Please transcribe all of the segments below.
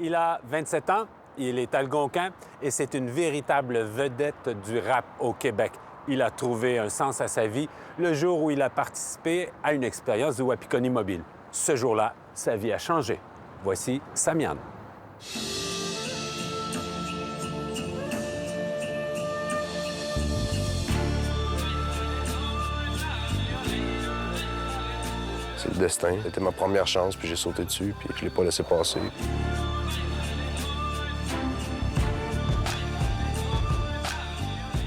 Il a 27 ans, il est algonquin et c'est une véritable vedette du rap au Québec. Il a trouvé un sens à sa vie le jour où il a participé à une expérience de Wapikoni Mobile. Ce jour-là, sa vie a changé. Voici Samian. C'est le destin. C'était ma première chance, puis j'ai sauté dessus, puis je l'ai pas laissé passer.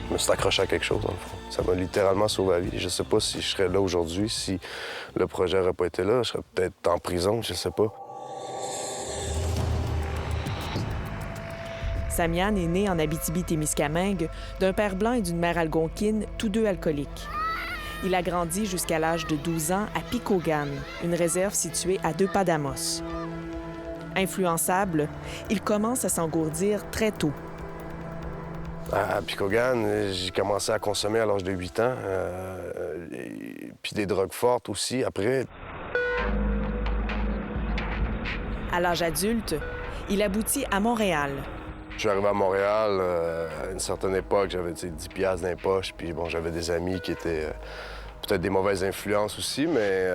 Je me suis accroché à quelque chose, dans le fond. Ça m'a littéralement sauvé la vie. Je sais pas si je serais là aujourd'hui, si le projet n'aurait pas été là. Je serais peut-être en prison, je sais pas. Samian est né en Abitibi-Témiscamingue d'un père blanc et d'une mère algonquine, tous deux alcooliques. Il a grandi jusqu'à l'âge de 12 ans à Pikaugan, une réserve située à 2 pas d'Amos. Influençable, il commence à s'engourdir très tôt. À Pikaugan, j'ai commencé à consommer à l'âge de 8 ans, puis des drogues fortes aussi après. À l'âge adulte, il aboutit à Montréal. Je suis arrivé à Montréal à une certaine époque, j'avais 10 piastres dans les poches, puis bon, j'avais des amis qui étaient peut-être des mauvaises influences aussi, mais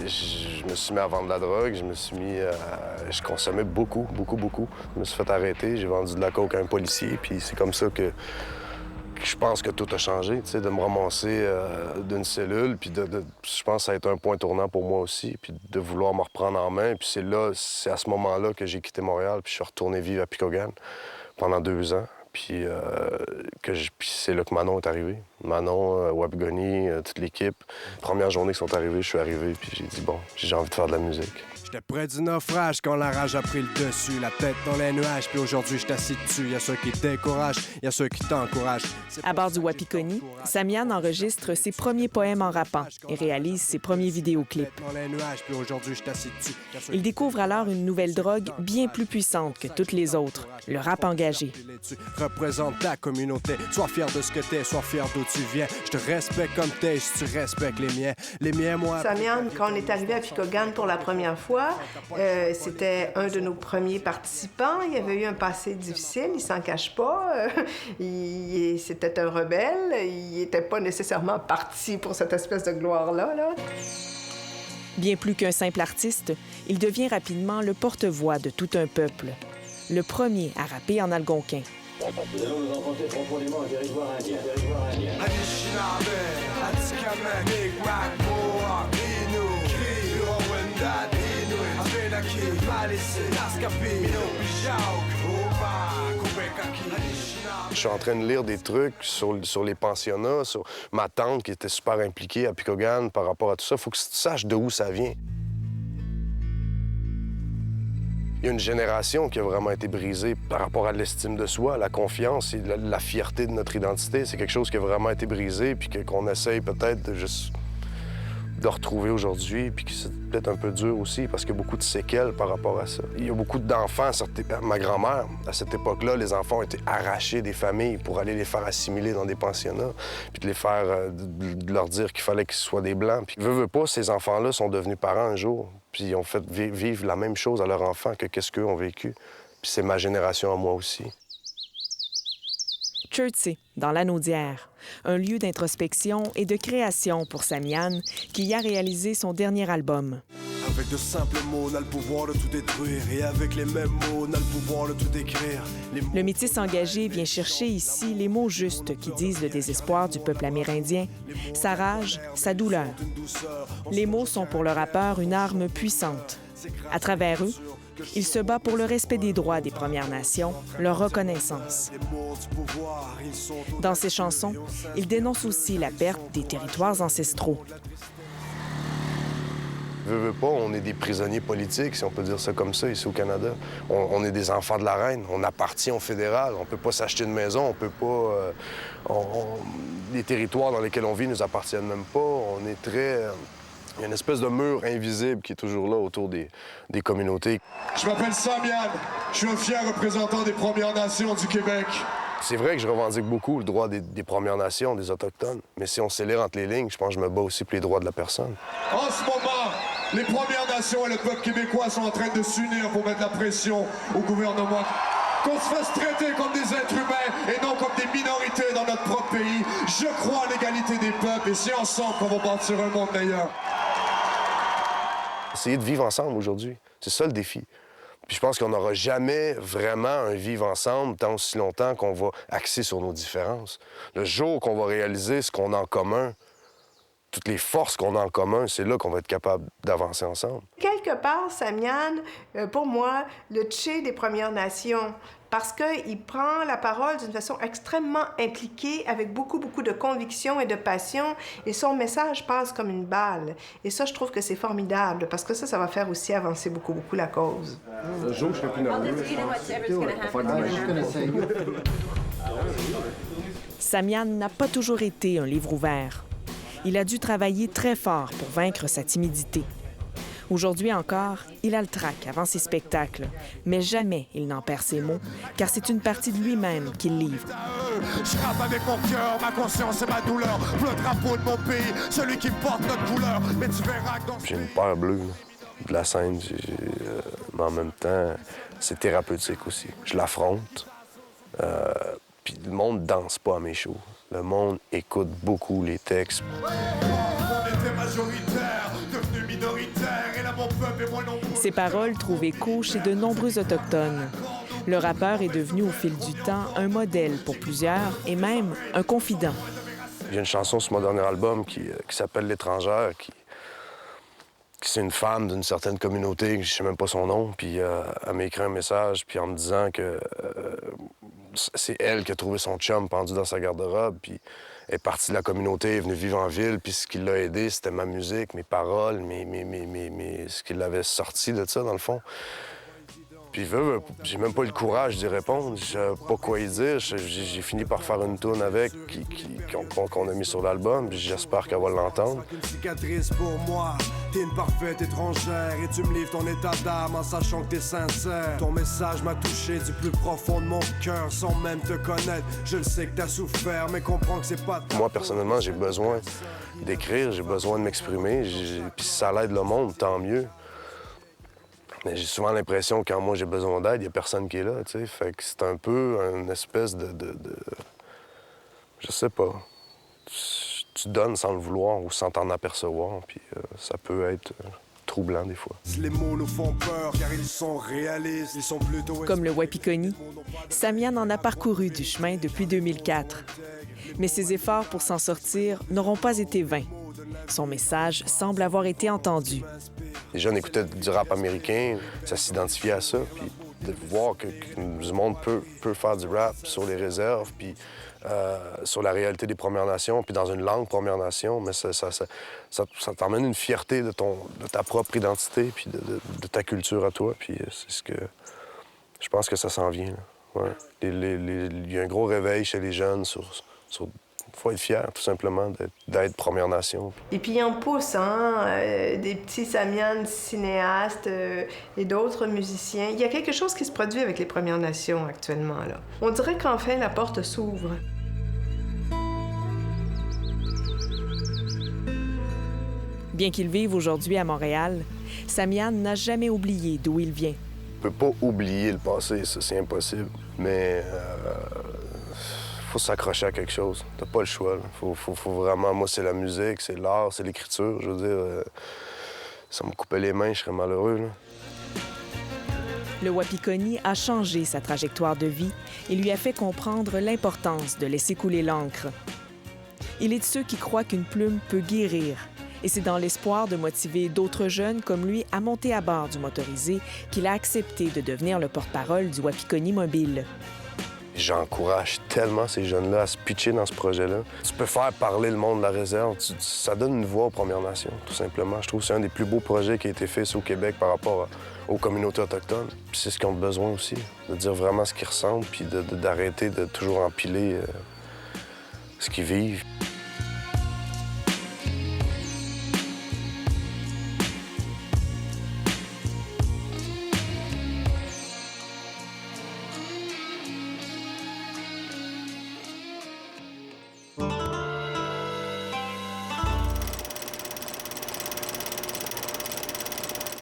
je me suis mis à vendre de la drogue, je consommais beaucoup. Je me suis fait arrêter, j'ai vendu de la coke à un policier, puis c'est comme ça que je pense que tout a changé, tu sais, de me ramasser d'une cellule, puis je pense que ça a été un point tournant pour moi aussi, puis de vouloir me reprendre en main, puis c'est à ce moment-là que j'ai quitté Montréal, puis je suis retourné vivre à Pikaugan pendant 2 ans. Puis c'est là que Manon est arrivé. Manon, Wapikoni, toute l'équipe. Première journée qu'ils sont arrivés, je suis arrivé, puis j'ai dit, bon, j'ai envie de faire de la musique. J'étais près du naufrage quand la rage a pris le dessus. La tête dans les nuages, puis aujourd'hui, je t'assis dessus. Y'a ceux qui te découragent, y'a ceux qui t'encouragent. À bord du Wapikoni, Samian enregistre ses premiers poèmes en rappant et réalise ses premiers vidéoclips. Il découvre alors une nouvelle drogue bien plus puissante que toutes les autres, le rap engagé. Représente ta communauté, sois fier de ce que t'es, sois fier d'où tu viens. Je te respecte comme t'es, si tu respectes les miens. Les miens, moi... Samian, quand on est arrivé à Pikaugan pour la première fois, c'était un de nos premiers participants. Il avait eu un passé difficile, il s'en cache pas. C'était un rebelle. Il n'était pas nécessairement parti pour cette espèce de gloire-là. Bien plus qu'un simple artiste, il devient rapidement le porte-voix de tout un peuple. Le premier à rapper en algonquin. Nous allons nous enfoncer profondément en territoire indien. Je suis en train de lire des trucs sur les pensionnats, sur ma tante qui était super impliquée à Pikaugan par rapport à tout ça. Il faut que tu saches d'où ça vient. Il y a une génération qui a vraiment été brisée par rapport à l'estime de soi, la confiance et la fierté de notre identité. C'est quelque chose qui a vraiment été brisé puis qu'on essaye peut-être de retrouver aujourd'hui, puis que c'est peut-être un peu dur aussi, parce qu'il y a beaucoup de séquelles par rapport à ça. Il y a beaucoup d'enfants, ma grand-mère, à cette époque-là, les enfants ont été arrachés des familles pour aller les faire assimiler dans des pensionnats, puis de les faire, de leur dire qu'il fallait qu'ils soient des Blancs. Puis veux pas, ces enfants-là sont devenus parents un jour, puis ils ont fait vivre la même chose à leurs enfants que qu'est-ce qu'eux ont vécu. Puis c'est ma génération à moi aussi. Chertsey, dans l'Anaudière, un lieu d'introspection et de création pour Samian, qui y a réalisé son dernier album. Avec de simples mots, on a le pouvoir de tout détruire. Et avec les mêmes mots, on a le pouvoir de tout décrire. Le métis engagé vient chercher ici les mots justes qui disent le désespoir du peuple amérindien, sa rage, sa douleur. Les mots sont pour le rappeur une arme puissante. À travers eux, il se bat pour le respect des droits des Premières Nations, leur reconnaissance. Dans ses chansons, il dénonce aussi la perte des territoires ancestraux. Veux pas, on est des prisonniers politiques, si on peut dire ça comme ça, ici au Canada. On est des enfants de la reine, on appartient au fédéral, on peut pas s'acheter une maison, on peut pas... Les territoires dans lesquels on vit nous appartiennent même pas, on est très... Il y a une espèce de mur invisible qui est toujours là autour des communautés. Je m'appelle Samian, je suis un fier représentant des Premières Nations du Québec. C'est vrai que je revendique beaucoup le droit des Premières Nations, des Autochtones, mais si on sait lire entre les lignes, je pense que je me bats aussi pour les droits de la personne. En ce moment, Les Premières Nations et le peuple québécois sont en train de s'unir pour mettre la pression au gouvernement. Qu'on se fasse traiter comme des êtres humains et non comme des minorités dans notre propre pays. Je crois à l'égalité des peuples et c'est ensemble qu'on va bâtir un monde meilleur. Essayer de vivre ensemble aujourd'hui, c'est ça le défi. Puis je pense qu'on n'aura jamais vraiment un vivre ensemble tant aussi longtemps qu'on va axer sur nos différences. Le jour qu'on va réaliser ce qu'on a en commun, toutes les forces qu'on a en commun, c'est là qu'on va être capable d'avancer ensemble. Quelque part, Samian, pour moi, le Tché des Premières Nations, parce qu'il prend la parole d'une façon extrêmement impliquée, avec beaucoup de conviction et de passion, et son message passe comme une balle. Et ça, je trouve que c'est formidable, parce que ça va faire aussi avancer beaucoup la cause. Samian n'a pas toujours été un livre ouvert. Il a dû travailler très fort pour vaincre sa timidité. Aujourd'hui encore, il a le trac avant ses spectacles, mais jamais il n'en perd ses mots, car c'est une partie de lui-même qu'il livre. Je rappe avec mon cœur, ma conscience et ma douleur. Le drapeau de mon pays, celui qui porte notre couleur. Mais tu verras que dans... J'ai une peur bleue de la scène, mais en même temps, c'est thérapeutique aussi. Je l'affronte, puis le monde danse pas à mes shows. Le monde écoute beaucoup les textes. Ses paroles trouvent écho chez de nombreux Autochtones. Le rappeur est devenu au fil du temps un modèle pour plusieurs et même un confident. J'ai une chanson sur mon dernier album qui s'appelle « L'étrangère », qui c'est une femme d'une certaine communauté, je sais même pas son nom, puis elle m'a écrit un message, puis en me disant que c'est elle qui a trouvé son chum pendu dans sa garde-robe, puis elle est partie de la communauté, elle est venue vivre en ville, puis ce qui l'a aidé, c'était ma musique, mes paroles, ce qui l'avait sorti de ça, dans le fond. Puis j'ai même pas eu le courage d'y répondre, je savais pas quoi y dire. J'ai fini par faire une tourne avec qu'on a mis sur l'album, puis j'espère qu'elle va l'entendre. Une cicatrice pour moi, t'es une parfaite étrangère et tu me livres ton état d'âme en sachant que t'es sincère. Ton message m'a touché du plus profond de mon cœur sans même te connaître. Je le sais que t'as souffert, mais comprends que c'est pas... Moi, personnellement, j'ai besoin d'écrire, j'ai besoin de m'exprimer, puis si ça l'aide le monde, tant mieux. Mais j'ai souvent l'impression que quand moi j'ai besoin d'aide, il n'y a personne qui est là, tu sais. Fait que c'est un peu une espèce de... Je sais pas. Tu donnes sans le vouloir ou sans t'en apercevoir, puis ça peut être troublant des fois. Les mots nous font peur car ils sont réalistes, ils sont plutôt... Comme le Wapikoni, Samian en a parcouru du chemin depuis 2004. Mais ses efforts pour s'en sortir n'auront pas été vains. Son message semble avoir été entendu. Les jeunes écoutaient du rap américain, ça s'identifiait à ça, puis de voir que du monde peut faire du rap sur les réserves, puis sur la réalité des Premières Nations, puis dans une langue Première Nation, mais ça t'emmène une fierté de ta propre identité, puis de ta culture à toi, puis c'est ce que... Je pense que ça s'en vient, là. Ouais. Il y a un gros réveil chez les jeunes sur faut être fier, tout simplement, d'être Première Nation. Et puis on pousse, des petits Samian cinéastes et d'autres musiciens. Il y a quelque chose qui se produit avec les Premières Nations actuellement, là. On dirait qu'enfin la porte s'ouvre. Bien qu'il vive aujourd'hui à Montréal, Samian n'a jamais oublié d'où il vient. On peut pas oublier le passé, ça, c'est impossible. Mais faut s'accrocher à quelque chose. T'as pas le choix. Faut vraiment... Moi, c'est la musique, c'est l'art, c'est l'écriture. Je veux dire, ça me coupait les mains, je serais malheureux, là. Le Wapikoni a changé sa trajectoire de vie et lui a fait comprendre l'importance de laisser couler l'encre. Il est de ceux qui croient qu'une plume peut guérir. Et c'est dans l'espoir de motiver d'autres jeunes comme lui à monter à bord du motorisé qu'il a accepté de devenir le porte-parole du Wapikoni Mobile. J'encourage tellement ces jeunes-là à se pitcher dans ce projet-là. Tu peux faire parler le monde de la réserve. Ça donne une voix aux Premières Nations, tout simplement. Je trouve que c'est un des plus beaux projets qui a été fait ici au Québec par rapport aux communautés autochtones. Puis c'est ce qu'ils ont besoin aussi, de dire vraiment ce qu'ils ressentent, puis d'arrêter de toujours empiler ce qu'ils vivent.